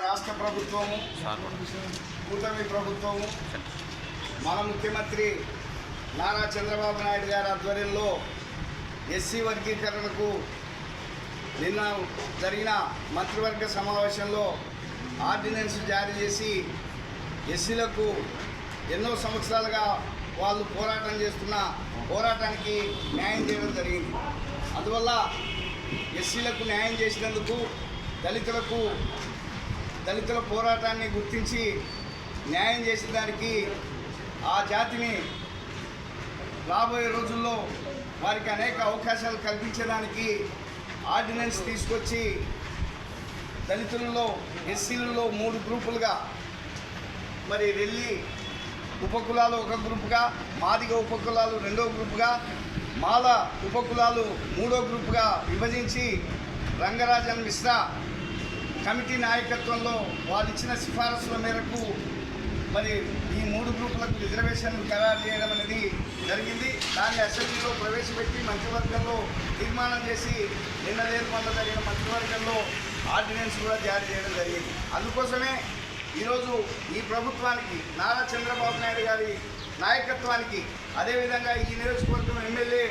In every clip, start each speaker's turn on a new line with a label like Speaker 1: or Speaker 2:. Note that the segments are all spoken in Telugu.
Speaker 1: రాష్ట్ర ప్రభుత్వము, కూటమి ప్రభుత్వము, మన ముఖ్యమంత్రి నారా చంద్రబాబు నాయుడు గారి ఆధ్వర్యంలో ఎస్సీ వర్గీకరణకు నిన్న జరిగిన మంత్రివర్గ సమావేశంలో ఆర్డినెన్స్ జారీ చేసి ఎస్సీలకు ఎన్నో సంవత్సరాలుగా వాళ్ళు పోరాటం చేస్తున్న పోరాటానికి న్యాయం చేయడం జరిగింది. అందువల్ల ఎస్సీలకు న్యాయం చేసినందుకు దళితుల పోరాటాన్ని గుర్తించి న్యాయం చేసిన దానికి ఆ జాతిని రాబోయే రోజుల్లో వారికి అనేక అవకాశాలు కల్పించడానికి ఆర్డినెన్స్ తీసుకొచ్చి దళితులలో ఎస్సీలలో 3 గ్రూపులుగా మరి రెల్లి ఉపకులాలు ఒక గ్రూపుగా, మాదిగ ఉపకులాలు 2వ గ్రూపుగా, మాల ఉపకులాలు 3వ గ్రూపుగా విభజించి రంగరాజన్ మిశ్రా కమిటీ నాయకత్వంలో వాళ్ళు ఇచ్చిన సిఫారసుల మేరకు మరి ఈ 3 గ్రూపులకు రిజర్వేషన్లు ఖరారు చేయడం అనేది జరిగింది. దాన్ని అసెంబ్లీలో ప్రవేశపెట్టి మంత్రివర్గంలో తీర్మానం చేసి నిన్న జరిగిన మంత్రివర్గంలో ఆర్డినెన్స్ కూడా జారీ చేయడం జరిగింది. అందుకోసమే ఈరోజు ఈ ప్రభుత్వానికి నారా చంద్రబాబు నాయుడు గారి నాయకత్వానికి, అదేవిధంగా ఈ నియోజకవర్గం ఎమ్మెల్యే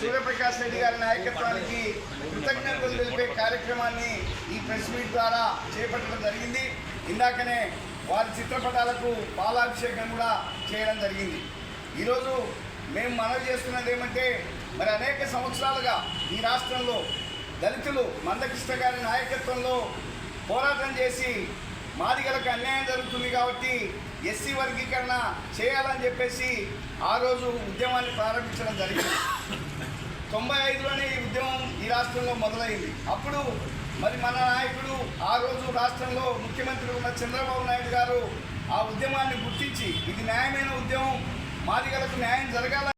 Speaker 1: సూర్యప్రకాష్ రెడ్డి గారి నాయకత్వానికి కృతజ్ఞతలు తెలిపే కార్యక్రమాన్ని ఈ ప్రెస్ మీట్ ద్వారా చేపట్టడం జరిగింది. ఇందాకనే వారి చిత్రపటాలకు పాలాభిషేకం కూడా చేయడం జరిగింది. ఈరోజు మేము మనవి చేస్తున్నది ఏమంటే, మరి అనేక సంవత్సరాలుగా ఈ రాష్ట్రంలో దళితులు మందకృష్ణ గారి నాయకత్వంలో పోరాటం చేసి మాదిగలకు అన్యాయం జరుగుతుంది కాబట్టి ఎస్సీ వర్గీకరణ చేయాలని చెప్పేసి ఆ రోజు ఉద్యమాన్ని ప్రారంభించడం జరిగింది. 95లోనే ఈ ఉద్యమం ఈ రాష్ట్రంలో మొదలైంది. అప్పుడు మరి మన నాయకుడు ఆ రోజు రాష్ట్రంలో ముఖ్యమంత్రి ఉన్న చంద్రబాబు నాయుడు గారు ఆ ఉద్యమాన్ని గుర్తించి ఇది న్యాయమైన ఉద్యమం, మాదిగలకు న్యాయం జరగాలని